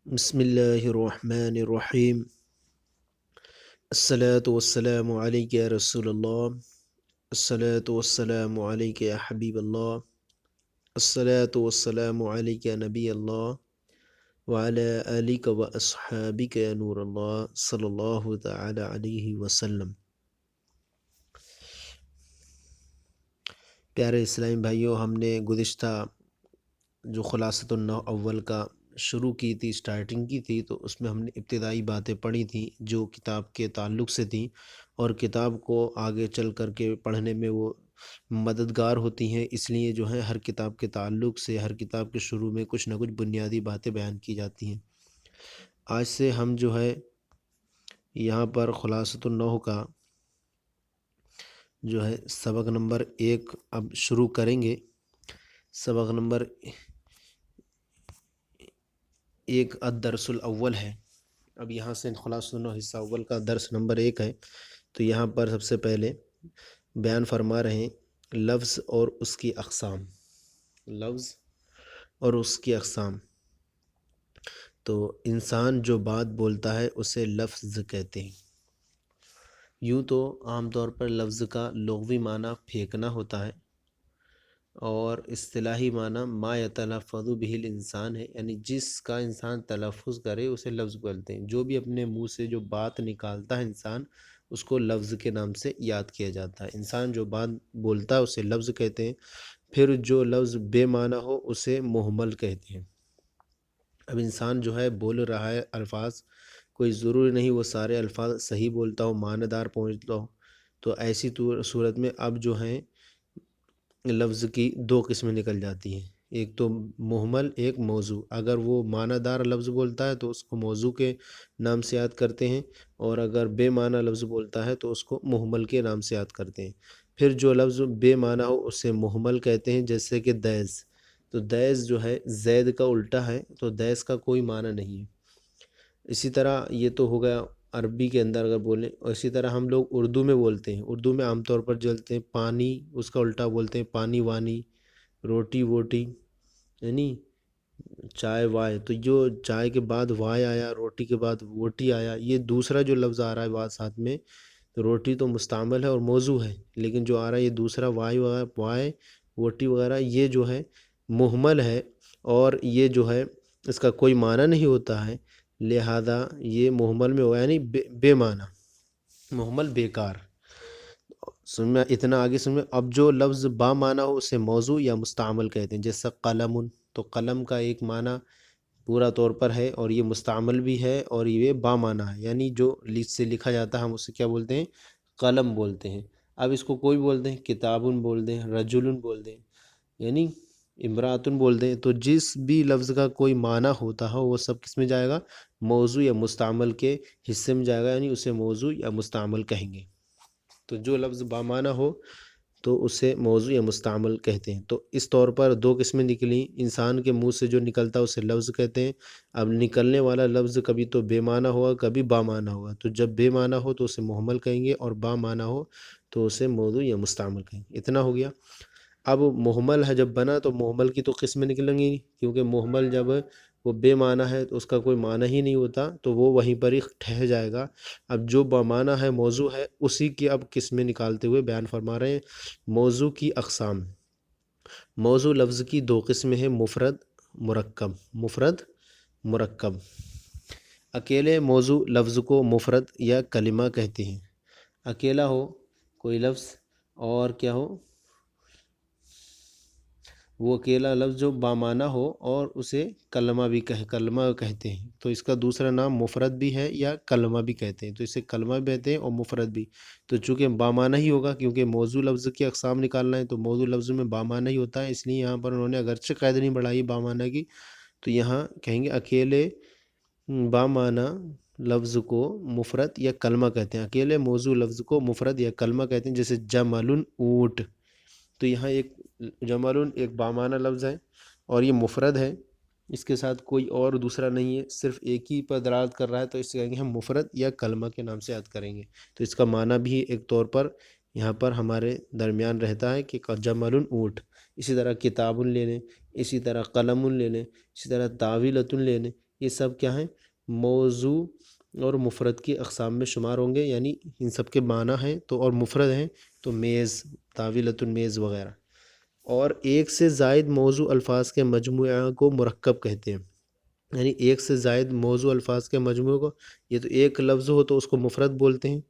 بسم اللہ الرحمن الرحیم الصلاة والسلام علیک یا رسول اللہ، الصلاة والسلام علیک یا حبیب اللہ، الصلاة والسلام علیک یا نبی اللہ، وعلی آلک و اصحابک یا نور اللہ صلی اللہ تعالی علیہ وسلم۔ پیارے اسلامی بھائیوں، ہم نے گزشتہ جو خلاصۃ النحو اول کا شروع کی تھی، سٹارٹنگ کی تھی، تو اس میں ہم نے ابتدائی باتیں پڑھی تھیں جو کتاب کے تعلق سے تھیں، اور کتاب کو آگے چل کر کے پڑھنے میں وہ مددگار ہوتی ہیں۔ اس لیے جو ہے ہر کتاب کے تعلق سے ہر کتاب کے شروع میں کچھ نہ کچھ بنیادی باتیں بیان کی جاتی ہیں۔ آج سے ہم جو ہے یہاں پر خلاصۃ النحو کا جو ہے سبق نمبر 1 اب شروع کریں گے۔ سبق نمبر 1 الدرس الاول ہے۔ اب یہاں سے خلاصۃ النحو حصہ اول کا درس نمبر 1 ہے۔ تو یہاں پر سب سے پہلے بیان فرما رہے ہیں لفظ اور اس کی اقسام۔ لفظ اور اس کی اقسام۔ تو انسان جو بات بولتا ہے اسے لفظ کہتے ہیں۔ یوں تو عام طور پر لفظ کا لغوی معنی پھینکنا ہوتا ہے، اور اصطلاحی معنی ما یتلفظ به الانسان ہے، یعنی جس کا انسان تلفظ کرے اسے لفظ بولتے ہیں۔ جو بھی اپنے منہ سے جو بات نکالتا ہے انسان، اس کو لفظ کے نام سے یاد کیا جاتا ہے۔ انسان جو بات بولتا ہے اسے لفظ کہتے ہیں۔ پھر جو لفظ بے معنی ہو اسے مہمل کہتے ہیں۔ اب انسان جو ہے بول رہا ہے الفاظ، کوئی ضروری نہیں وہ سارے الفاظ صحیح بولتا ہو، معنی دار پہنچتا ہو۔ تو ایسی صورت میں اب جو ہیں لفظ کی 2 قسمیں نکل جاتی ہیں، ایک تو مہمل، ایک موضوع۔ اگر وہ معنی دار لفظ بولتا ہے تو اس کو موضوع کے نام سے یاد کرتے ہیں، اور اگر بے معنی لفظ بولتا ہے تو اس کو مہمل کے نام سے یاد کرتے ہیں۔ پھر جو لفظ بے معنی ہو اسے مہمل کہتے ہیں، جیسے کہ دیس۔ تو دیس جو ہے زید کا الٹا ہے، تو دیس کا کوئی معنی نہیں ہے۔ اسی طرح یہ تو ہو گیا عربی کے اندر اگر بولیں، اور اسی طرح ہم لوگ اردو میں بولتے ہیں۔ اردو میں عام طور پر جلتے ہیں پانی، اس کا الٹا بولتے ہیں پانی وانی، روٹی ووٹی، یعنی چائے وائے۔ تو جو چائے کے بعد وائے آیا، روٹی کے بعد ووٹی آیا، یہ دوسرا جو لفظ آ رہا ہے بات ساتھ میں، تو روٹی تو مستعمل ہے اور موضوع ہے، لیکن جو آ رہا ہے یہ دوسرا وائے وغیرہ، وائے ووٹی وغیرہ، یہ جو ہے مہمل ہے، اور یہ جو ہے اس کا کوئی معنی نہیں ہوتا ہے، لہذا یہ مہمل میں ہوا، یعنی بے معنی، مہمل بیکار۔ سن میں اتنا آگے سن میں اب جو لفظ با معنی ہو اسے موضوع یا مستعمل کہتے ہیں، جیسا قلم۔ تو قلم کا ایک معنی پورا طور پر ہے، اور یہ مستعمل بھی ہے، اور یہ با معنی ہے، یعنی جو سے لکھا جاتا ہے ہم اسے کیا بولتے ہیں؟ قلم بولتے ہیں۔ اب اس کو کوئی بولتے ہیں کتابن بول دیں، رجلن بول دیں، یعنی امراتن بول دیں۔ تو جس بھی لفظ کا کوئی معنی ہوتا ہو وہ سب کس میں جائے گا؟ موضوع یا مستعمل کے حصے میں جائے گا، یعنی اسے موضوع یا مستعمل کہیں گے۔ تو جو لفظ بامعنی ہو تو اسے موضوع یا مستعمل کہتے ہیں۔ تو اس طور پر 2 قسمیں نکلیں، انسان کے منہ سے جو نکلتا ہے اسے لفظ کہتے ہیں۔ اب نکلنے والا لفظ کبھی تو بے معنی ہوگا، کبھی بامعنی ہوگا۔ تو جب بے معنی ہو تو اسے مہمل کہیں گے، اور بامعنی ہو تو اسے موضوع یا مستعمل کہیں گے۔ اتنا ہو گیا۔ اب مہمل ہے جب بنا تو مہمل کی تو قسمیں نکلیں گی، کیونکہ مہمل جب وہ بے معنی ہے تو اس کا کوئی معنی ہی نہیں ہوتا، تو وہ وہیں پر ہی ٹھہر جائے گا۔ اب جو بامعنی ہے موضوع ہے، اسی کی اب قسمیں نکالتے ہوئے بیان فرما رہے ہیں موضوع کی اقسام۔ موضوع لفظ کی 2 قسمیں ہیں، مفرد مرکب۔ مفرد مرکب۔ اکیلے موضوع لفظ کو مفرد یا کلمہ کہتے ہیں۔ اکیلا ہو کوئی لفظ اور کیا ہو، وہ اکیلا لفظ جو بامعنی ہو اور اسے کلمہ بھی کلمہ کہتے ہیں، تو اس کا دوسرا نام مفرد بھی ہے یا کلمہ بھی کہتے ہیں۔ تو اسے کلمہ بھی کہتے ہیں اور مفرد بھی۔ تو چونکہ بامعنی ہی ہوگا، کیونکہ موضوع لفظ کی اقسام نکالنا ہے، تو موضوع لفظ میں بامعنی ہی ہوتا ہے، اس لیے یہاں پر انہوں نے اگرچہ قید نہیں بڑھائی بامعنی کی، تو یہاں کہیں گے اکیلے بامعنی لفظ کو مفرد یا کلمہ کہتے ہیں۔ اکیلے موضوع لفظ کو مفرد یا کلمہ کہتے ہیں، جیسے جمل اونٹ۔ تو یہاں ایک جمل ایک بامعنی لفظ ہے، اور یہ مفرد ہے، اس کے ساتھ کوئی اور دوسرا نہیں ہے، صرف ایک ہی پر دلالت کر رہا ہے، تو اس سے کہیں گے ہم مفرد یا کلمہ کے نام سے یاد کریں گے۔ تو اس کا معنی بھی ایک طور پر یہاں پر ہمارے درمیان رہتا ہے کہ جمل اونٹ۔ اسی طرح کتاب لے لیں، اسی طرح قلم لے لیں، اسی طرح طاولۃ لے لیں، یہ سب کیا ہیں؟ موضوع اور مفرد کی اقسام میں شمار ہوں گے، یعنی ان سب کے معنی ہیں تو اور مفرد ہیں تو میز، طاولۃ المیز وغیرہ۔ اور ایک سے زائد موضوع الفاظ کے مجموعہ کو مرکب کہتے ہیں، یعنی ایک سے زائد موضوع الفاظ کے مجموعے کو، یہ تو ایک لفظ ہو تو اس کو مفرد بولتے ہیں،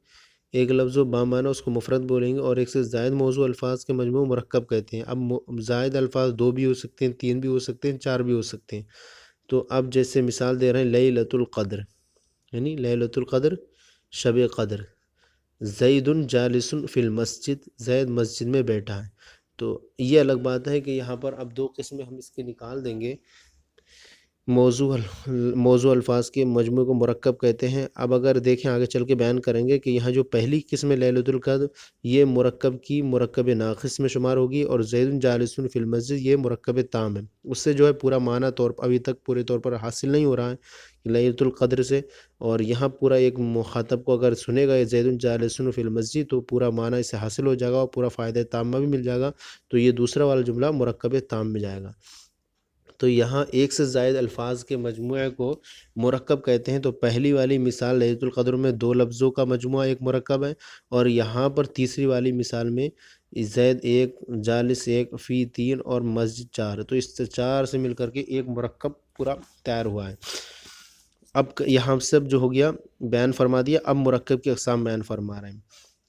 ایک لفظ و بامعنی اس کو مفرد بولیں گے، اور ایک سے زائد موضوع الفاظ کے مجموعے مرکب کہتے ہیں۔ اب زائد الفاظ 2 بھی ہو سکتے ہیں، 3 بھی ہو سکتے ہیں، 4 بھی ہو سکتے ہیں۔ تو اب جیسے مثال دے رہے ہیں لیلۃ القدر، یعنی لیلۃ القدر شب قدر، زید جالس فی المسجد، زید مسجد میں بیٹھا ہے۔ تو یہ الگ بات ہے کہ یہاں پر اب 2 قسمیں ہم اس کی نکال دیں گے، موضوع الفاظ کے مجموعے کو مرکب کہتے ہیں۔ اب اگر دیکھیں آگے چل کے بیان کریں گے کہ یہاں جو پہلی قسم لیلۃ القدر یہ مرکب کی مرکب ناقص میں شمار ہوگی، اور زید جالس فی المسجد یہ مرکب تام ہے، اس سے جو ہے پورا معنی طور پر ابھی تک پورے طور پر حاصل نہیں ہو رہا ہے لیلۃ القدر سے، اور یہاں پورا ایک مخاطب کو اگر سنے گا زید جالس فی المسجد تو پورا معنی اسے حاصل ہو جائے گا اور پورا فائدہ تامہ بھی مل جائے گا، تو یہ دوسرا والا جملہ مرکب تام میں جائے گا۔ تو یہاں ایک سے زائد الفاظ کے مجموعے کو مرکب کہتے ہیں، تو پہلی والی مثال لیلۃ القدر میں 2 لفظوں کا مجموعہ ایک مرکب ہے، اور یہاں پر تیسری والی مثال میں زید 1، جالس 1، فی 3 اور مسجد 4، تو اس سے 4 سے مل کر کے ایک مرکب پورا تیار ہوا ہے۔ اب یہاں سب جو ہو گیا بیان فرما دیا، اب مرکب کی اقسام بیان فرما رہے ہیں۔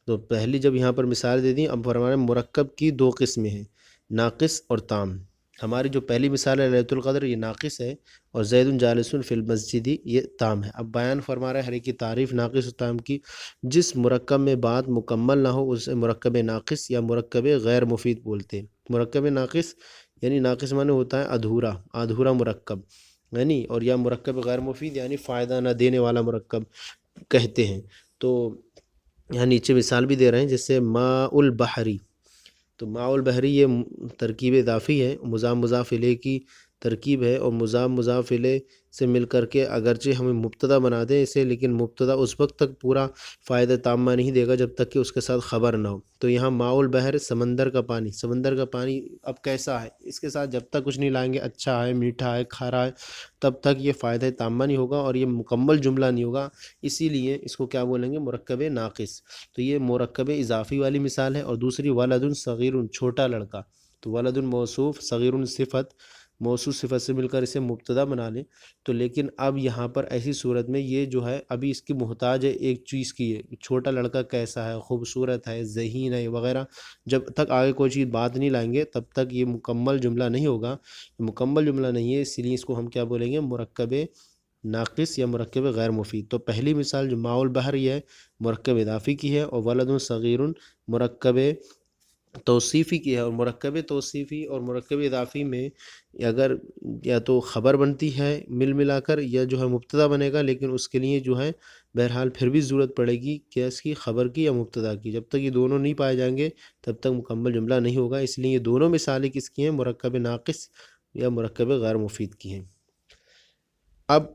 تو پہلی جب یہاں پر مثال دے دی، اب فرما رہے ہیں مرکب کی 2 قسمیں ہیں، ناقص اور تام۔ ہماری جو پہلی مثال ہے لیلۃ القدر یہ ناقص ہے، اور زید جالس فی المسجد یہ تام ہے۔ اب بیان فرما رہے ہیں ہر ایک کی تعریف ناقص و تام کی۔ جس مرکب میں بات مکمل نہ ہو اسے مرکب ناقص یا مرکب غیر مفید بولتے ہیں۔ مرکب ناقص یعنی ناقص معنی ہوتا ہے ادھورا مرکب، یعنی اور یا مرکب غیر مفید یعنی فائدہ نہ دینے والا مرکب کہتے ہیں۔ تو یہاں نیچے مثال بھی دے رہے ہیں، جیسے ماء البحری، تو ماء البحری یہ ترکیب اضافی ہے، مضاف مضاف الیہ کی ترکیب ہے، اور مضاف مضاف الیہ سے مل کر کے اگرچہ ہمیں مبتدا بنا دیں اسے، لیکن مبتدا اس وقت تک پورا فائدہ تامہ نہیں دے گا جب تک کہ اس کے ساتھ خبر نہ ہو۔ تو یہاں ماء البحر سمندر کا پانی، سمندر کا پانی اب کیسا ہے، اس کے ساتھ جب تک کچھ نہیں لائیں گے، اچھا ہے، میٹھا ہے، کھارا ہے، تب تک یہ فائدہ تامہ نہیں ہوگا اور یہ مکمل جملہ نہیں ہوگا، اسی لیے اس کو کیا بولیں گے؟ مرکب ناقص۔ تو یہ مرکب اضافی والی مثال ہے۔ اور دوسری ولد صغیر، چھوٹا لڑکا، تو ولد موصوف، صغیر صفت، موصوف صفت سے مل کر اسے مبتدا بنا لیں۔ تو لیکن اب یہاں پر ایسی صورت میں یہ جو ہے ابھی اس کی محتاج ہے ایک چیز کی ہے، چھوٹا لڑکا کیسا ہے، خوبصورت ہے، ذہین ہے وغیرہ، جب تک آگے کوئی چیز بات نہیں لائیں گے تب تک یہ مکمل جملہ نہیں ہوگا، مکمل جملہ نہیں ہے، اس لیے اس کو ہم کیا بولیں گے؟ مرکب ناقص یا مرکب غیر مفید۔ تو پہلی مثال جو ماء البحر یہ ہے مرکب اضافی کی ہے، اور ولد صغیر مرکب توصیفی کی ہے، اور مرکب توصیفی اور مرکب اضافی میں اگر یا تو خبر بنتی ہے ملا کر، یا جو ہے مبتدا بنے گا، لیکن اس کے لیے جو ہے بہرحال پھر بھی ضرورت پڑے گی کہ اس کی خبر کی یا مبتدا کی، جب تک یہ دونوں نہیں پائے جائیں گے تب تک مکمل جملہ نہیں ہوگا، اس لیے یہ دونوں مثالیں کس کی ہیں؟ مرکب ناقص یا مرکب غیر مفید کی ہیں۔ اب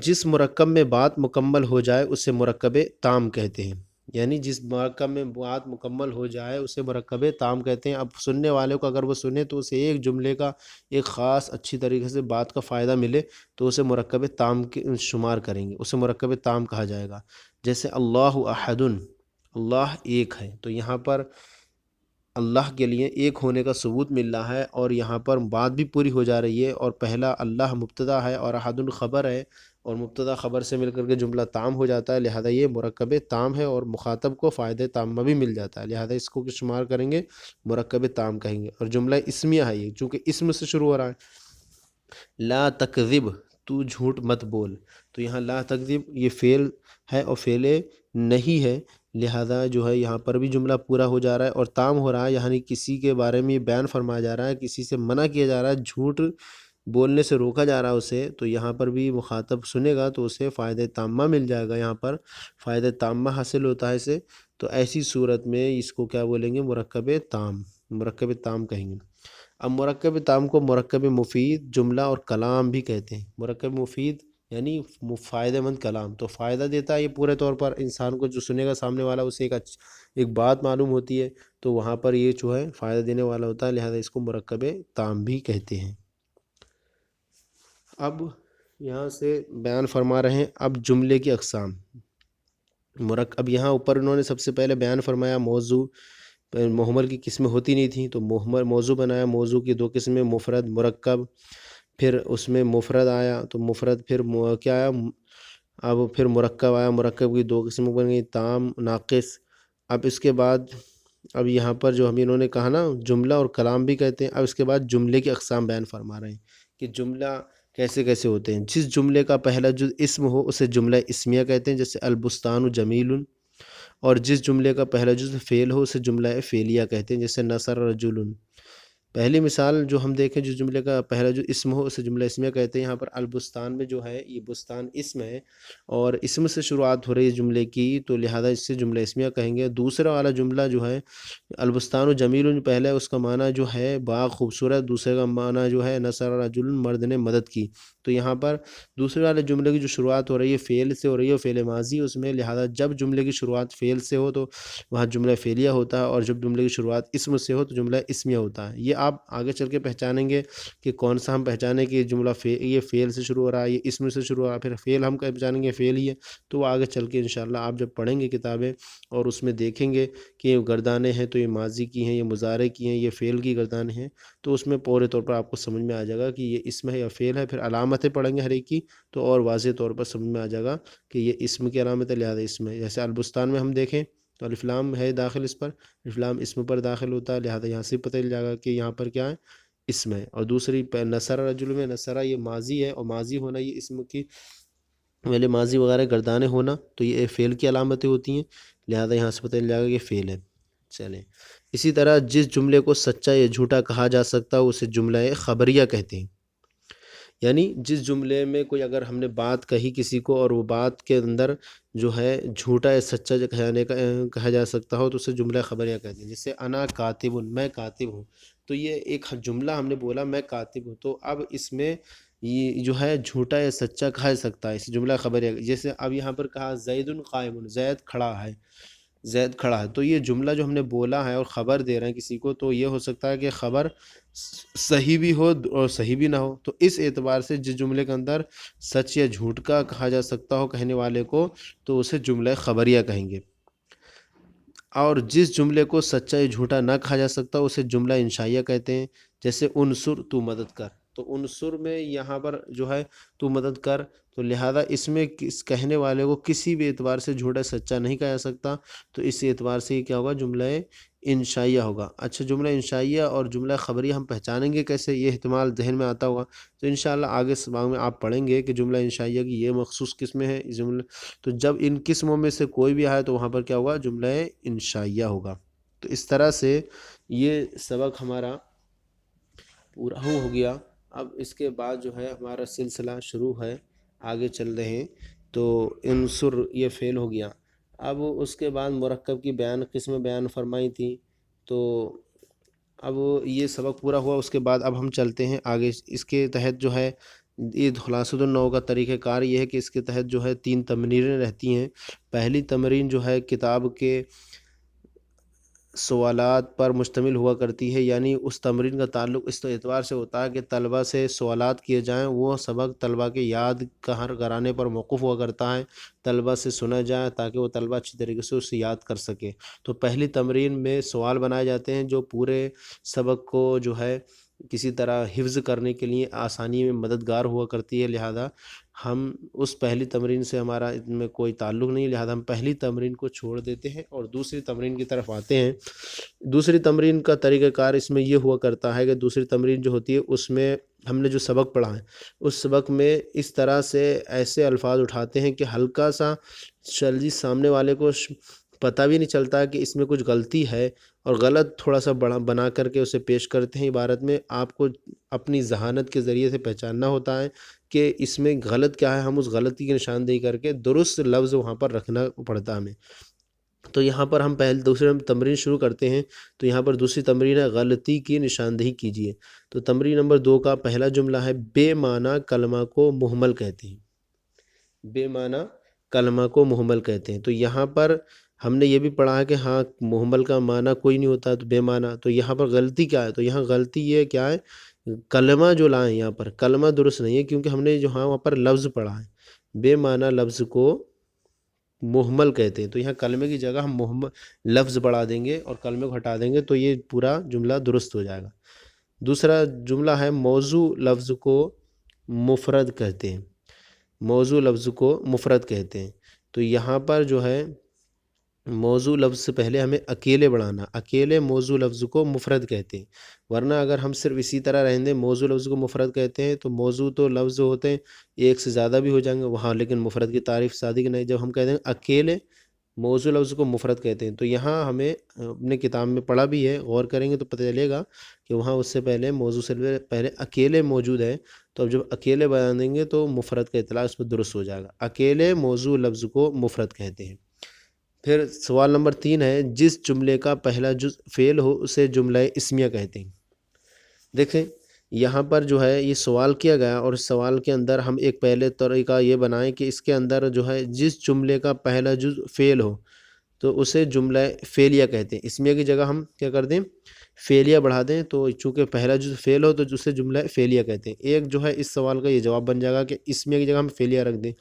جس مرکب میں بات مکمل ہو جائے اسے مرکب تام کہتے ہیں، یعنی جس مرکب میں بات مکمل ہو جائے اسے مرکب تام کہتے ہیں۔ اب سننے والے کو اگر وہ سنے تو اسے ایک جملے کا ایک خاص اچھی طریقے سے بات کا فائدہ ملے تو اسے مرکب تام کے شمار کریں گے، اسے مرکب تام کہا جائے گا۔ جیسے اللہ احد، اللہ ایک ہے، تو یہاں پر اللہ کے لیے ایک ہونے کا ثبوت مل رہا ہے، اور یہاں پر بات بھی پوری ہو جا رہی ہے، اور پہلا اللہ مبتدا ہے اور احد خبر ہے، اور مبتدا خبر سے مل کر کے جملہ تام ہو جاتا ہے، لہذا یہ مرکب تام ہے اور مخاطب کو فائدہ تامہ بھی مل جاتا ہے، لہذا اس کو شمار کریں گے مرکب تام کہیں گے۔ اور جملہ اسمیہ ہے یہ، چونکہ اسم سے شروع ہو رہا ہے، لا تکذب، تو جھوٹ مت بول، تو یہاں لا تکذب یہ فعل ہے اور فعل نہیں ہے، لہذا جو ہے یہاں پر بھی جملہ پورا ہو جا رہا ہے اور تام ہو رہا ہے، یعنی کسی کے بارے میں یہ بیان فرمایا جا رہا ہے، کسی سے منع کیا جا رہا ہے، جھوٹ بولنے سے روکا جا رہا ہے اسے، تو یہاں پر بھی مخاطب سنے گا تو اسے فائدہ تامہ مل جائے گا، یہاں پر فائدہ تامہ حاصل ہوتا ہے اسے، تو ایسی صورت میں اس کو کیا بولیں گے؟ مرکب تام، مرکب تام کہیں گے۔ اب مرکب تام کو مرکب مفید جملہ اور کلام بھی کہتے ہیں۔ مرکب مفید یعنی فائدہ مند کلام، تو فائدہ دیتا ہے یہ پورے طور پر انسان کو، جو سنے گا سامنے والا اسے ایک بات معلوم ہوتی ہے، تو وہاں پر یہ جو ہے فائدہ دینے والا ہوتا ہے، لہذا اس کو مرکب تام بھی کہتے ہیں۔ اب یہاں سے بیان فرما رہے ہیں اب جملے کی اقسام اب یہاں اوپر انہوں نے سب سے پہلے بیان فرمایا موضوع محمل کی قسمیں ہوتی نہیں تھیں، تو موضوع بنایا، موضوع کی دو قسمیں مفرد مرکب، پھر اس میں مفرد آیا تو مفرد، پھر کیا آیا، اب پھر مرکب آیا، مرکب کی دو قسمیں بن گئی تام ناقص۔ اب اس کے بعد اب یہاں پر جو انہوں نے کہا نا جملہ اور کلام بھی کہتے ہیں، اب اس کے بعد جملے کی اقسام بیان فرما رہے ہیں کہ جملہ کیسے کیسے ہوتے ہیں۔ جس جملے کا پہلا جز اسم ہو اسے جملہ اسمیہ کہتے ہیں، جیسے البستان جمیل، اور جس جملے کا پہلا جز فعل ہو اسے جملہ فعلیہ کہتے ہیں، جیسے نصر رجل۔ پہلی مثال جو ہم دیکھیں جس جملے کا پہلا جو اسم ہو اسے جملہ اسمیہ کہتے ہیں، یہاں پر البستان میں جو ہے یہ بستان اسم ہے اور اسم سے شروعات ہو رہی ہے جملے کی، تو لہذا اس سے جملہ اسمیہ کہیں گے۔ دوسرا والا جملہ جو ہے البستان جمیل، پہلا اس کا معنی جو ہے باغ خوبصورت، دوسرے کا معنی جو ہے نصر رجل مرد نے مدد کی۔ تو یہاں پر دوسرے والے جملے کی جو شروعات ہو رہی ہے فعل سے ہو رہی ہے، فعل ماضی اس میں، لہذا جب جملے کی شروعات فعل سے ہو تو وہاں جملہ فعلیہ ہوتا ہے، اور جب جملے کی شروعات اسم سے ہو تو جملہ اسمیہ ہوتا ہے۔ یہ آپ آگے چل کے پہچانیں گے کہ کون سا ہم پہچانیں کہ جملہ یہ فعل سے شروع ہو رہا ہے، یہ اسم سے شروع ہو رہا ہے، پھر فعل ہم پہچانیں گے فعل ہی ہے۔ تو وہ آگے چل کے انشاءاللہ آپ جب پڑھیں گے کتابیں اور اس میں دیکھیں گے کہ یہ گردانیں ہیں تو یہ ماضی کی ہیں، یہ مضارع کی ہیں، یہ فعل کی گردانیں ہیں، تو اس میں پورے طور پر آپ کو سمجھ میں آ جائے گا کہ یہ اسم ہے یا فعل ہے۔ پھر علامتیں پڑھیں گے ہر ایک کی تو اور واضح طور پر سمجھ میں آ جائے گا کہ یہ اسم کی علامت ہے، لہذا اسم ہے۔ جیسے البستان میں ہم دیکھیں تو الف لام ہے داخل اس پر، الف لام اسم پر داخل ہوتا ہے، لہذا یہاں سے پتہ چل جائے گا کہ یہاں پر کیا ہے، اسم ہے۔ اور دوسری نصر رجل میں نصرہ یہ ماضی ہے، اور ماضی ہونا یہ اسم کی پہلے ماضی وغیرہ گردانے ہونا تو یہ فعل کی علامتیں ہوتی ہیں، لہذا یہاں سے پتہ چل جائے گا کہ فعل ہے۔ چلیں اسی طرح جس جملے کو سچا یا جھوٹا کہا جا سکتا ہے اسے جملہ خبریہ کہتے ہیں، یعنی جس جملے میں کوئی اگر ہم نے بات کہی کسی کو اور وہ بات کے اندر جو ہے جھوٹا یا سچا جو کہا جا سکتا ہو تو اسے جملہ خبریہ کہتے ہیں۔ جیسے انا کاتب، میں کاتب ہوں، تو یہ ایک جملہ ہم نے بولا میں کاتب ہوں، تو اب اس میں یہ جو ہے جھوٹا یا سچا کہا جا سکتا ہے، اس جملہ خبریہ۔ جیسے اب یہاں پر کہا زید قائم، زید کھڑا ہے، زید کھڑا ہے، تو یہ جملہ جو ہم نے بولا ہے اور خبر دے رہے ہیں کسی کو، تو یہ ہو سکتا ہے کہ خبر صحیح بھی ہو اور صحیح بھی نہ ہو، تو اس اعتبار سے جس جملے کے اندر سچ یا جھوٹ کا کہا جا سکتا ہو کہنے والے کو تو اسے جملہ خبریہ کہیں گے۔ اور جس جملے کو سچا یا جھوٹا نہ کہا جا سکتا اسے جملہ انشائیہ کہتے ہیں، جیسے انصر تو مدد کر، تو انصر میں یہاں پر جو ہے تو مدد کر، تو لہذا اس میں کہنے والے کو کسی بھی اعتبار سے جھوٹا سچا نہیں کہا جا سکتا، تو اس اعتبار سے یہ کیا ہوگا، جملہ انشائیہ ہوگا۔ اچھا جملہ انشائیہ اور جملہ خبریہ ہم پہچانیں گے کیسے، یہ احتمال ذہن میں آتا ہوگا تو انشاءاللہ آگے سباق میں آپ پڑھیں گے کہ جملہ انشائیہ کی یہ مخصوص قسمیں ہیں، جملہ تو جب ان قسموں میں سے کوئی بھی آئے تو وہاں پر کیا ہوگا، جملہ انشائیہ ہوگا۔ تو اس طرح سے یہ سبق ہمارا پورا ہو گیا۔ اب اس کے بعد جو ہے ہمارا سلسلہ شروع ہے، آگے چل رہے ہیں، تو انصر یہ فعل ہو گیا۔ اب اس کے بعد مرکب کی قسمیں بیان فرمائی تھی، تو اب یہ سبق پورا ہوا۔ اس کے بعد اب ہم چلتے ہیں آگے، اس کے تحت جو ہے یہ خلاصۃ النحو کا طریقہ کار یہ ہے کہ اس کے تحت جو ہے 3 تمرینیں رہتی ہیں۔ پہلی تمرین جو ہے کتاب کے سوالات پر مشتمل ہوا کرتی ہے، یعنی اس تمرین کا تعلق اس اعتبار سے ہوتا ہے کہ طلبہ سے سوالات کیے جائیں، وہ سبق طلبہ کے یاد کرانے پر موقف ہوا کرتا ہے، طلبہ سے سنا جائے تاکہ وہ طلبہ اچھی طریقے سے اسے یاد کر سکے۔ تو پہلی تمرین میں سوال بنائے جاتے ہیں جو پورے سبق کو جو ہے کسی طرح حفظ کرنے کے لیے آسانی میں مددگار ہوا کرتی ہے، لہذا ہم اس پہلی تمرین سے ہمارا ان میں کوئی تعلق نہیں، لہذا ہم پہلی تمرین کو چھوڑ دیتے ہیں اور دوسری تمرین کی طرف آتے ہیں۔ دوسری تمرین کا طریقہ کار اس میں یہ ہوا کرتا ہے کہ دوسری تمرین جو ہوتی ہے اس میں ہم نے جو سبق پڑھا ہے اس سبق میں اس طرح سے ایسے الفاظ اٹھاتے ہیں کہ ہلکا سا سامنے والے کو پتہ بھی نہیں چلتا کہ اس میں کچھ غلطی ہے، اور غلط تھوڑا سا بنا کر کے اسے پیش کرتے ہیں عبارت میں۔ آپ کو اپنی ذہانت کے ذریعے سے پہچاننا ہوتا ہے کہ اس میں غلط کیا ہے، ہم اس غلطی کی نشاندہی کر کے درست لفظ وہاں پر رکھنا پڑتا ہے ہمیں۔ تو یہاں پر ہم دوسرے تمرین شروع کرتے ہیں، تو یہاں پر دوسری تمرین ہے غلطی کی نشاندہی کیجیے۔ تو تمرین نمبر 2 کا پہلا جملہ ہے بے معنی کلمہ کو مہمل کہتے ہیں، بے معنی کلمہ کو مہمل کہتے ہیں۔ تو یہاں پر ہم نے یہ بھی پڑھا ہے کہ ہاں مہمل کا معنی کوئی نہیں ہوتا تو بے معنی، تو یہاں پر غلطی کیا ہے، تو یہاں غلطی یہ کیا ہے کلمہ جو لائیں یہاں پر کلمہ درست نہیں ہے، کیونکہ ہم نے جو ہاں وہاں پر لفظ پڑھا ہے، بے معنی لفظ کو محمل کہتے ہیں، تو یہاں کلمے کی جگہ ہم محمل لفظ بڑھا دیں گے اور کلمے کو ہٹا دیں گے تو یہ پورا جملہ درست ہو جائے گا۔ دوسرا جملہ ہے موضوع لفظ کو مفرد کہتے ہیں، موضوع لفظ کو مفرد کہتے ہیں، تو یہاں پر جو ہے موضوع لفظ سے پہلے ہمیں اکیلے بڑھانا، اکیلے موضوع لفظ کو مفرد کہتے ہیں، ورنہ اگر ہم صرف اسی طرح رہیں دیں موضوع لفظ کو مفرد کہتے ہیں تو موضوع تو لفظ ہوتے ہیں ایک سے زیادہ بھی ہو جائیں گے وہاں، لیکن مفرد کی تعریف صادق نہیں، جب ہم کہتے ہیں اکیلے موضوع لفظ کو مفرد کہتے ہیں تو یہاں ہمیں اپنے کتاب میں پڑھا بھی ہے، غور کریں گے تو پتہ چلے گا کہ وہاں اس سے پہلے موضوع سے پہلے اکیلے موجود ہے، تو اب جب اکیلے بیان دیں گے تو مفرد کا اطلاق اس پر درست ہو جائے گا، اکیلے موضوع لفظ کو مفرد کہتے ہیں۔ پھر سوال نمبر 3 ہے جس جملے کا پہلا جز فعل ہو اسے جملہ اسمیہ کہتے ہیں۔ دیکھیں یہاں پر جو ہے یہ سوال کیا گیا اور اس سوال کے اندر ہم ایک پہلے طریقہ یہ بنائیں کہ اس کے اندر جو ہے جس جملے کا پہلا جز فعل ہو تو اسے جملہ فعلیہ کہتے ہیں، اسمیہ کی جگہ ہم کیا کر دیں فعلیہ بڑھا دیں، تو چونکہ پہلا جز فعل ہو تو اسے جملہ فعلیہ کہتے ہیں۔ ایک جو ہے اس سوال کا یہ جواب بن جائے گا کہ اسمیہ کی جگہ ہم فعلیہ رکھ دیں،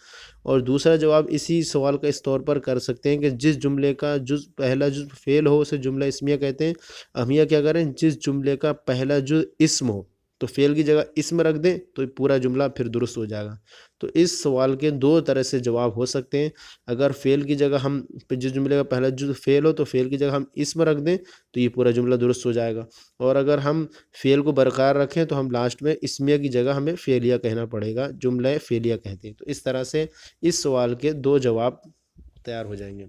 اور دوسرا جواب اسی سوال کا اس طور پر کر سکتے ہیں کہ جس جملے کا جز پہلا جز فعل ہو اسے جملہ اسمیہ کہتے ہیں، ہم یہ کیا کریں جس جملے کا پہلا جز اسم ہو تو فعل کی جگہ اسم رکھ دیں تو پورا جملہ پھر درست ہو جائے گا۔ تو اس سوال کے دو طرح سے جواب ہو سکتے ہیں، اگر فعل کی جگہ ہم جس جملے کا پہلا جز فعل ہو تو فعل کی جگہ ہم اسم رکھ دیں تو یہ پورا جملہ درست ہو جائے گا، اور اگر ہم فعل کو برقرار رکھیں تو ہم لاسٹ میں اسمیہ کی جگہ ہمیں فعلیہ کہنا پڑے گا، جملہ فعلیہ کہتے ہیں۔ تو اس طرح سے اس سوال کے دو جواب تیار ہو جائیں گے۔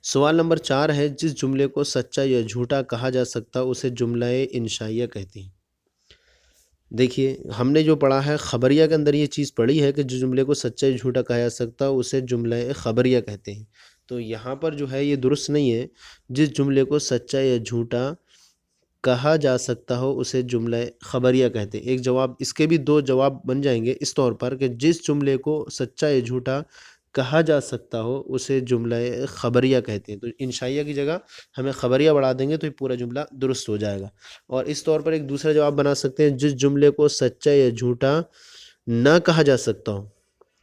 سوال نمبر 4 ہے جس جملے کو سچا یا جھوٹا کہا جا سکتا اسے جملہ انشائیہ کہتے ہیں۔ دیکھیے ہم نے جو پڑھا ہے خبریہ کے اندر یہ چیز پڑھی ہے کہ جو جملے کو سچا یا جھوٹا کہا جا سکتا اسے جملہ خبریہ کہتے ہیں، تو یہاں پر جو ہے یہ درست نہیں ہے، جس جملے کو سچا یا جھوٹا کہا جا سکتا ہو اسے جملہ خبریہ کہتے ہیں۔ ایک جواب اس کے بھی دو جواب بن جائیں گے اس طور پر کہ جس جملے کو سچا یا جھوٹا کہا جا سکتا ہو اسے جملہ خبریہ کہتے ہیں، تو انشائیہ کی جگہ ہمیں خبریہ بڑھا دیں گے تو یہ پورا جملہ درست ہو جائے گا۔ اور اس طور پر ایک دوسرا جواب بنا سکتے ہیں جس جملے کو سچا یا جھوٹا نہ کہا جا سکتا ہو،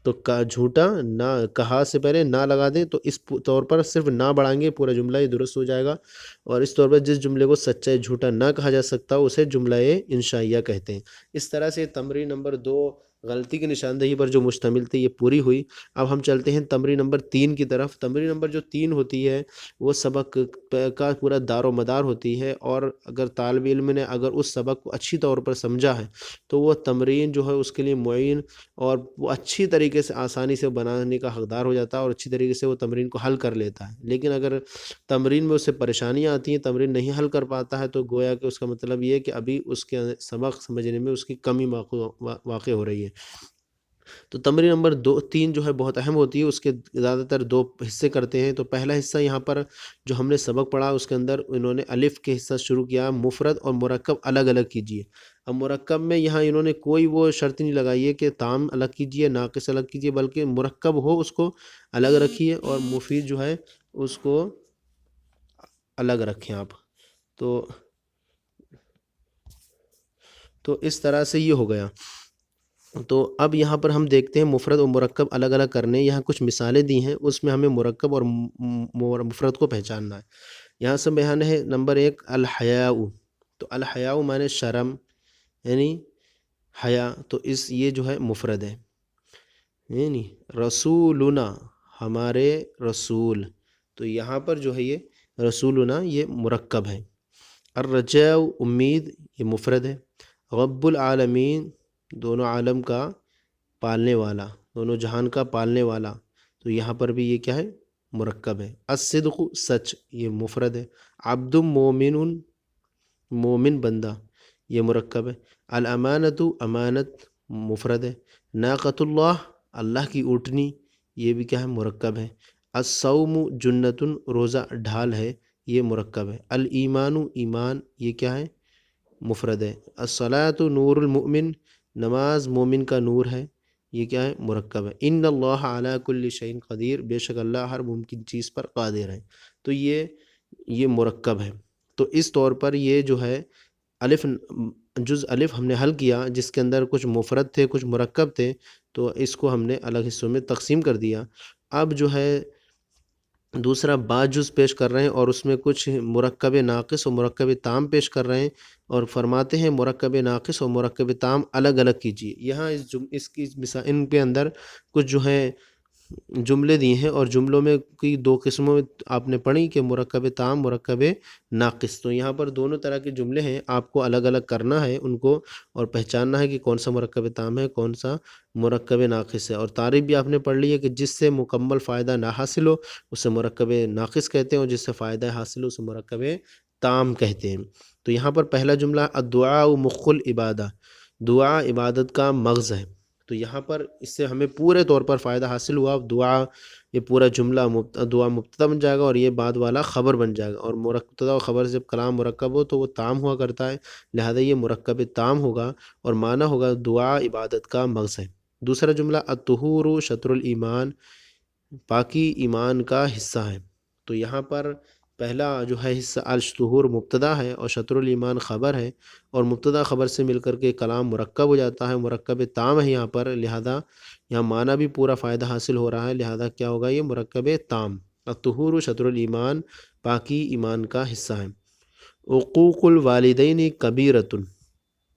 تو جھوٹا نہ کہا سے پہلے نہ لگا دیں تو اس طور پر صرف نہ بڑھائیں گے پورا جملہ یہ درست ہو جائے گا۔ اور اس طور پر جس جملے کو سچا یا جھوٹا نہ کہا جا سکتا اسے جملہ انشائیہ کہتے ہیں۔ اس طرح سے تمرین نمبر 2 غلطی کی نشاندہی پر جو مشتمل تھی یہ پوری ہوئی۔ اب ہم چلتے ہیں تمرین نمبر 3 کی طرف۔ تمرین نمبر جو 3 ہوتی ہے وہ سبق کا پورا دار و مدار ہوتی ہے، اور اگر طالب علم نے اگر اس سبق کو اچھی طور پر سمجھا ہے تو وہ تمرین جو ہے اس کے لیے معین اور وہ اچھی طریقے سے آسانی سے بنانے کا حقدار ہو جاتا ہے اور اچھی طریقے سے وہ تمرین کو حل کر لیتا ہے۔ لیکن اگر تمرین میں اسے پریشانیاں آتی ہیں، تمرین نہیں حل کر پاتا ہے، تو گویا کہ اس کا مطلب یہ ہے کہ ابھی اس کے سبق سمجھنے میں اس کی کمی واقع ہو رہی ہے۔ تو تمرین نمبر 3 جو ہے بہت اہم ہوتی ہے، اس کے زیادہ تر 2 حصے کرتے ہیں۔ تو پہلا حصہ یہاں پر جو ہم نے سبق پڑھا اس کے اندر انہوں نے الف کے حصہ شروع کیا، مفرد اور مرکب الگ الگ کیجیے۔ اب مرکب میں یہاں انہوں نے کوئی وہ شرط نہیں لگائی ہے کہ تام الگ کیجیے ناقص الگ کیجیے، بلکہ مرکب ہو اس کو الگ رکھیے اور مفید جو ہے اس کو الگ رکھیں آپ۔ تو اس طرح سے یہ ہو گیا۔ تو اب یہاں پر ہم دیکھتے ہیں مفرد اور مرکب الگ الگ کرنے، یہاں کچھ مثالیں دی ہیں، اس میں ہمیں مرکب اور مفرد کو پہچاننا ہے۔ یہاں سے بیان ہے نمبر 1 الحیاء، تو الحیاء معنی شرم یعنی حیا، تو یہ جو ہے مفرد ہے، یعنی رسولنا ہمارے رسول، تو یہاں پر جو ہے یہ رسولنا یہ مرکب ہے۔ الرجاء امید یہ مفرد ہے۔ رب العالمین دونوں عالم کا پالنے والا، دونوں جہان کا پالنے والا، تو یہاں پر بھی یہ کیا ہے مرکب ہے۔ الصدق سچ یہ مفرد ہے۔ عبد مومن مومن بندہ یہ مرکب ہے۔ الامانۃ امانت مفرد ہے۔ ناقۃ اللہ اللہ کی اونٹنی یہ بھی کیا ہے مرکب ہے۔ الصوم جنۃ روزہ ڈھال ہے یہ مرکب ہے۔ الایمان ایمان یہ کیا ہے مفرد ہے۔ الصلاۃ نور المؤمن نماز مومن کا نور ہے یہ کیا ہے مرکب ہے۔ ان اللہ علی کل شیء قدیر بے شک اللہ ہر ممکن چیز پر قادر ہے، تو یہ مرکب ہے۔ تو اس طور پر یہ جو ہے الف جز الف ہم نے حل کیا، جس کے اندر کچھ مفرد تھے کچھ مرکب تھے، تو اس کو ہم نے الگ حصوں میں تقسیم کر دیا۔ اب جو ہے دوسرا با جز پیش کر رہے ہیں، اور اس میں کچھ مرکب ناقص اور مرکب تام پیش کر رہے ہیں، اور فرماتے ہیں مرکب ناقص اور مرکب تام الگ الگ کیجیے۔ یہاں اس کی مثال ان کے اندر کچھ جو ہے جملے دیے ہیں، اور جملوں میں کی دو قسموں میں آپ نے پڑھی کہ مرکب تام مرکب ناقص، تو یہاں پر دونوں طرح کے جملے ہیں، آپ کو الگ الگ کرنا ہے ان کو، اور پہچاننا ہے کہ کون سا مرکب تام ہے کون سا مرکب ناقص ہے۔ اور تعریف بھی آپ نے پڑھ لی ہے کہ جس سے مکمل فائدہ نہ حاصل ہو اسے مرکب ناقص کہتے ہیں، اور جس سے فائدہ حاصل ہو اسے مرکب تام کہتے ہیں۔ تو یہاں پر پہلا جملہ الدعاء مخ العبادہ، دعا عبادت کا مغز ہے، تو یہاں پر اس سے ہمیں پورے طور پر فائدہ حاصل ہوا۔ دعا یہ پورا جملہ دعا مبتدا بن جائے گا، اور یہ بعد والا خبر بن جائے گا، اور مبتدا و خبر سے جب کلام مرکب ہو تو وہ تام ہوا کرتا ہے، لہذا یہ مرکب تام ہوگا، اور معنی ہوگا دعا عبادت کا مغز ہے۔ دوسرا جملہ الطہور شطر الایمان، پاکی ایمان کا حصہ ہے، تو یہاں پر پہلا جو ہے حصہ الطہور مبتدا ہے اور شطر الایمان خبر ہے، اور مبتدا خبر سے مل کر کے کلام مرکب ہو جاتا ہے، مرکب تام ہے یہاں پر، لہذا یہاں معنی بھی پورا فائدہ حاصل ہو رہا ہے، لہذا کیا ہوگا یہ مرکب تام۔ الطہور شطر الایمان، پاکی ایمان کا حصہ ہے۔ عقوق الوالدین کبیرۃ،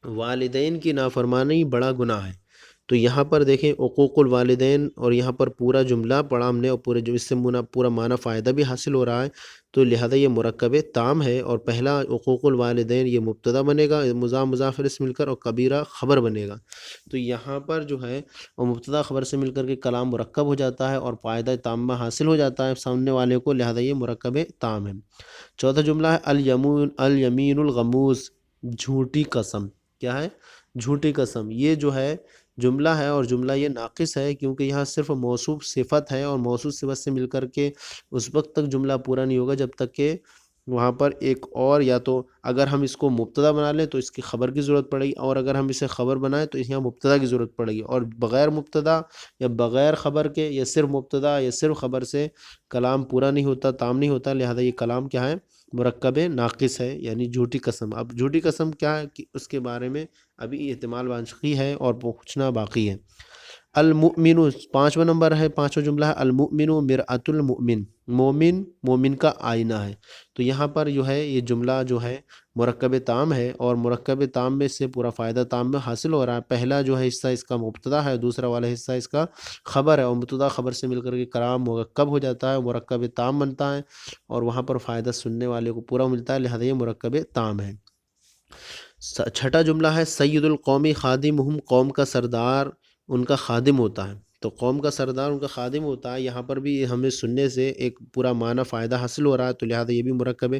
والدین کی نافرمانی بڑا گناہ ہے، تو یہاں پر دیکھیں عقوق الوالدین، اور یہاں پر پورا جملہ پڑھا ہم نے، اور پورے جو اس سے پورا معنی فائدہ بھی حاصل ہو رہا ہے، تو لہذا یہ مرکب تام ہے، اور پہلا عقوق الوالدین یہ مبتدا بنے گا مضاف مضاف الیہ سے مل کر، اور کبیرہ خبر بنے گا، تو یہاں پر جو ہے وہ مبتدا خبر سے مل کر کے کلام مرکب ہو جاتا ہے، اور فائدہ تامہ حاصل ہو جاتا ہے سامنے والے کو، لہذا یہ مرکب تام ہے۔ چوتھا جملہ ہے الیمین الغموس، جھوٹی قسم، کیا ہے جھوٹی قسم، یہ جو ہے جملہ ہے، اور جملہ یہ ناقص ہے کیونکہ یہاں صرف موصوف صفت ہے، اور موصوف صفت سے مل کر کے اس وقت تک جملہ پورا نہیں ہوگا جب تک کہ وہاں پر ایک اور، یا تو اگر ہم اس کو مبتدا بنا لیں تو اس کی خبر کی ضرورت پڑے گی، اور اگر ہم اسے خبر بنائیں تو اس یہاں مبتدا کی ضرورت پڑے گی، اور بغیر مبتدا یا بغیر خبر کے یا صرف مبتدا یا صرف خبر سے کلام پورا نہیں ہوتا، تام نہیں ہوتا، لہذا یہ کلام کیا ہے مرکب ناقص ہے، یعنی جھوٹی قسم۔ اب جھوٹی قسم کیا ہے کہ اس کے بارے میں ابھی احتمال باقی ہے اور پوچھنا باقی ہے۔ المؤمن، پانچواں نمبر ہے، پانچواں جملہ ہے المؤمن مرآۃ المؤمن، مومن مومن کا آئینہ ہے، تو یہاں پر جو ہے یہ جملہ جو ہے مرکب تام ہے، اور مرکب تام میں سے پورا فائدہ تام میں حاصل ہو رہا ہے۔ پہلا جو ہے حصہ اس کا مبتدا ہے، دوسرا والا حصہ اس کا خبر ہے، اور مبتدا خبر سے مل کر کے کلام مرکب ہو جاتا ہے، مرکب تام بنتا ہے، اور وہاں پر فائدہ سننے والے کو پورا ملتا ہے، لہذا یہ مرکب تام ہے۔ چھٹا جملہ ہے سید القومی خادمہم، قوم کا سردار ان کا خادم ہوتا ہے، تو قوم کا سردار ان کا خادم ہوتا ہے، یہاں پر بھی ہمیں سننے سے ایک پورا معنی فائدہ حاصل ہو رہا ہے، تو لہذا یہ بھی مرکب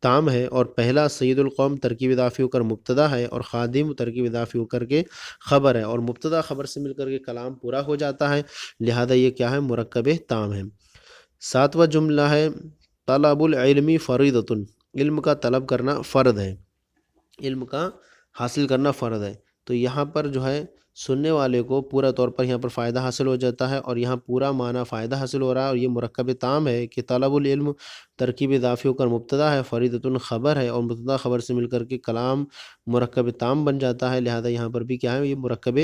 تام ہے۔ اور پہلا سید القوم ترکیب اضافی ہو کر مبتدا ہے، اور خادم ترکیب اضافی ہو کر کے خبر ہے، اور مبتدا خبر سے مل کر کے کلام پورا ہو جاتا ہے، لہذا یہ کیا ہے مرکب تام ہے۔ ساتواں جملہ ہے طلب العلم فریضۃ، علم کا طلب کرنا فرض ہے، علم کا حاصل کرنا فرض ہے، تو یہاں پر جو ہے سننے والے کو پورا طور پر یہاں پر فائدہ حاصل ہو جاتا ہے، اور یہاں پورا معنی فائدہ حاصل ہو رہا ہے، اور یہ مرکب تام ہے کہ طلب العلم ترکیب اضافی ہو کر مبتدا ہے، فریضۃ خبر ہے، اور مبتدا خبر سے مل کر کے کلام مرکب تام بن جاتا ہے، لہذا یہاں پر بھی کیا ہے یہ مرکب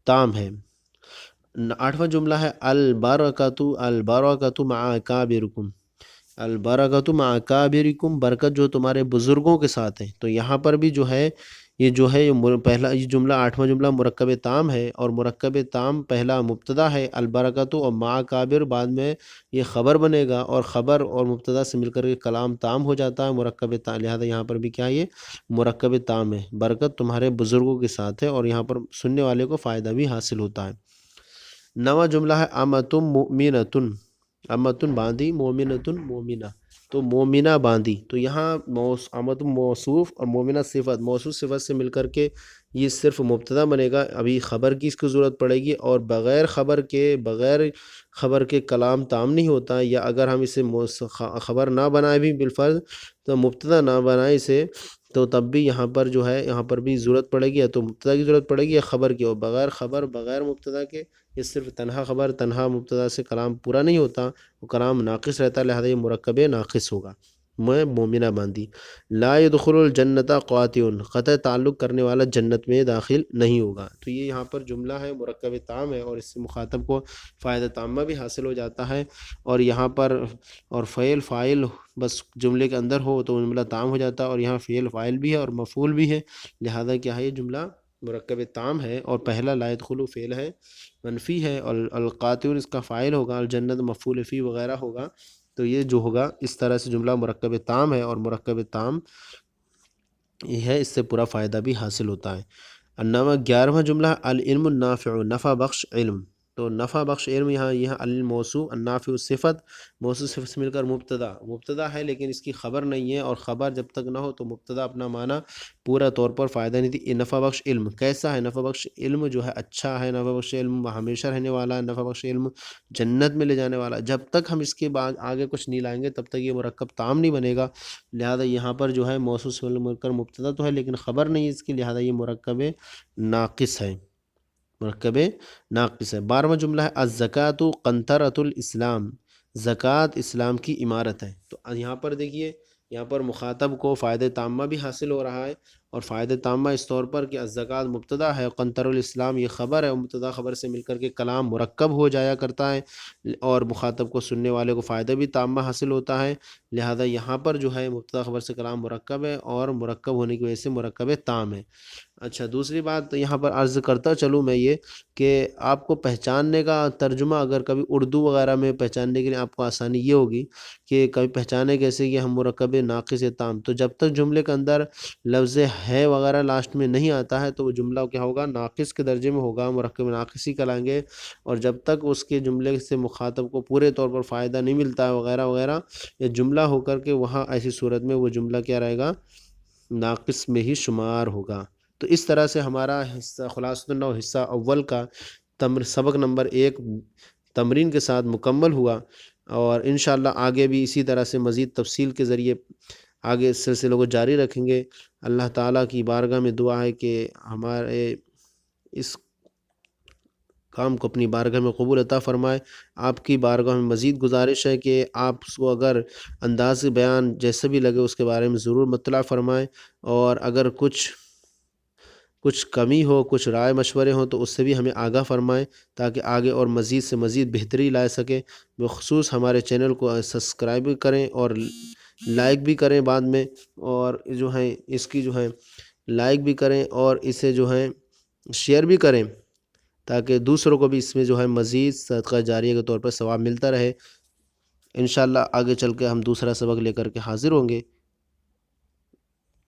تام ہے۔ آٹھواں جملہ ہے البرکۃ، البرکۃ مع اکابرکم، البرکۃ مع اکابرکم، برکت جو تمہارے بزرگوں کے ساتھ ہے، تو یہاں پر بھی جو ہے یہ پہلا یہ جملہ آٹھواں جملہ مرکب تام ہے، اور مرکب تام پہلا مبتدا ہے البرکۃ، اور مع اکابر بعد میں یہ خبر بنے گا، اور خبر اور مبتدا سے مل کر کے کلام تام ہو جاتا ہے مرکب تام، لہذا یہاں پر بھی کیا یہ مرکب تام ہے، برکت تمہارے بزرگوں کے ساتھ ہے، اور یہاں پر سننے والے کو فائدہ بھی حاصل ہوتا ہے۔ نواں جملہ ہے امۃ مؤمنۃ، امۃ باندھی، مومنۃ مومنہ، تو مومنہ باندھی، تو یہاں امۃ موصوف اور مومنہ صفت، موصوف صفت سے مل کر کے یہ صرف مبتدا بنے گا، ابھی خبر کی اس کو ضرورت پڑے گی، اور بغیر خبر کے کلام تام نہیں ہوتا، یا اگر ہم اسے خبر نہ بنائے بھی بالفرض، تو مبتدا نہ بنائے اسے، تو تب بھی یہاں پر جو ہے یہاں پر بھی ضرورت پڑے گی، یا تو مبتدا کی ضرورت پڑے گی یا خبر کی، اور بغیر خبر بغیر مبتدا کے یہ صرف تنہا خبر تنہا مبتدا سے کلام پورا نہیں ہوتا، وہ کلام ناقص رہتا ہے، لہذا یہ مرکب ناقص ہوگا۔ میں مومنہ باندھی، لا يدخل الجنت قاطع، قطع تعلق کرنے والا جنت میں داخل نہیں ہوگا۔ تو یہ یہاں پر جملہ ہے، مرکب تام ہے، اور اس سے مخاطب کو فائدہ تامہ بھی حاصل ہو جاتا ہے، اور یہاں پر اور فعل فاعل بس جملے کے اندر ہو تو جملہ تام ہو جاتا ہے، اور یہاں فعل فاعل بھی ہے اور مفعول بھی ہے، لہذا کیا ہے یہ جملہ مرکب تام ہے، اور پہلا لا يدخل فعل ہے، منفی ہے، اور القاطع اس کا فاعل ہوگا، الجنت مفعول فی وغیرہ ہوگا، تو یہ جو ہوگا اس طرح سے جملہ مرکب تام ہے، اور مرکب تام یہ ہے، اس سے پورا فائدہ بھی حاصل ہوتا ہے۔ انما 11واں جملہ ہے العلم النافع، نفع بخش علم، تو نفع بخش علم یہاں الموصوف النافع صفت، موصوف صفت سے مل کر مبتدا ہے، لیکن اس کی خبر نہیں ہے، اور خبر جب تک نہ ہو تو مبتدا اپنا معنی پورا طور پر فائدہ نہیں دی۔ نفع بخش علم کیسا ہے؟ نفع بخش علم جو ہے اچھا ہے، نفع بخش علم ہمیشہ رہنے والا ہے، نفع بخش علم جنت میں لے جانے والا ہے۔ جب تک ہم اس کے بعد آگے کچھ نہیں لائیں گے تب تک یہ مرکب تام نہیں بنے گا، لہذا یہاں پر جو ہے موصوف سے مل کر مبتدا تو ہے لیکن خبر نہیں ہے اس کی، لہذا یہ مرکب ناقص ہے، مرکب ناقص ہے۔ 12واں جملہ ہے الزکوٰۃ قنطرۃ الاسلام، زکوٰۃ اسلام کی عمارت ہے۔ تو یہاں پر دیکھیے، یہاں پر مخاطب کو فائدہ تامہ بھی حاصل ہو رہا ہے، اور فائدہ تامہ اس طور پر کہ الزکوٰۃ مبتدا ہے، قنطر الاسلام یہ خبر ہے، اور مبتدا خبر سے مل کر کے کلام مرکب ہو جایا کرتا ہے، اور مخاطب کو سننے والے کو فائدہ بھی تامہ حاصل ہوتا ہے، لہذا یہاں پر جو ہے مبتدا خبر سے کلام مرکب ہے، اور مرکب ہونے کی وجہ سے مرکب تام ہے۔ اچھا، دوسری بات یہاں پر عرض کرتا چلوں میں یہ کہ آپ کو پہچاننے کا ترجمہ اگر کبھی اردو وغیرہ میں پہچاننے کے لیے آپ کو آسانی یہ ہوگی کہ کبھی پہچانے کیسے کہ ہم مرکب ناقص تام، تو جب تک جملے کے اندر لفظ ہے وغیرہ لاسٹ میں نہیں آتا ہے تو وہ جملہ کیا ہوگا؟ ناقص کے درجے میں ہوگا، مرکب ناقص ہی کہیں گے، اور جب تک اس کے جملے سے مخاطب کو پورے طور پر فائدہ نہیں ملتا ہے وغیرہ وغیرہ، یہ جملہ ہو کر کے وہاں ایسی صورت میں وہ جملہ کیا رہے گا؟ ناقص میں ہی شمار ہوگا۔ تو اس طرح سے ہمارا حصہ خلاصۃ النحو حصہ اول کا سبق نمبر 1 تمرین کے ساتھ مکمل ہوا، اور انشاءاللہ آگے بھی اسی طرح سے مزید تفصیل کے ذریعے آگے اس سلسلے کو جاری رکھیں گے۔ اللہ تعالیٰ کی بارگاہ میں دعا ہے کہ ہمارے اس کام کو اپنی بارگاہ میں قبول عطا فرمائے۔ آپ کی بارگاہ میں مزید گزارش ہے کہ آپ اس کو اگر انداز بیان جیسے بھی لگے اس کے بارے میں ضرور مطلع فرمائیں، اور اگر کچھ کمی ہو، کچھ رائے مشورے ہوں تو اس سے بھی ہمیں آگاہ فرمائیں تاکہ آگے اور مزید سے مزید بہتری لا سکیں۔ بخصوص ہمارے چینل کو سبسکرائب بھی کریں اور لائک بھی کریں بعد میں، اور جو ہے اس کی جو ہے لائک بھی کریں اور اسے جو ہے شیئر بھی کریں تاکہ دوسروں کو بھی اس میں جو ہے مزید صدقہ جاریہ کے طور پر ثواب ملتا رہے۔ انشاءاللہ آگے چل کے ہم دوسرا سبق لے کر کے حاضر ہوں گے۔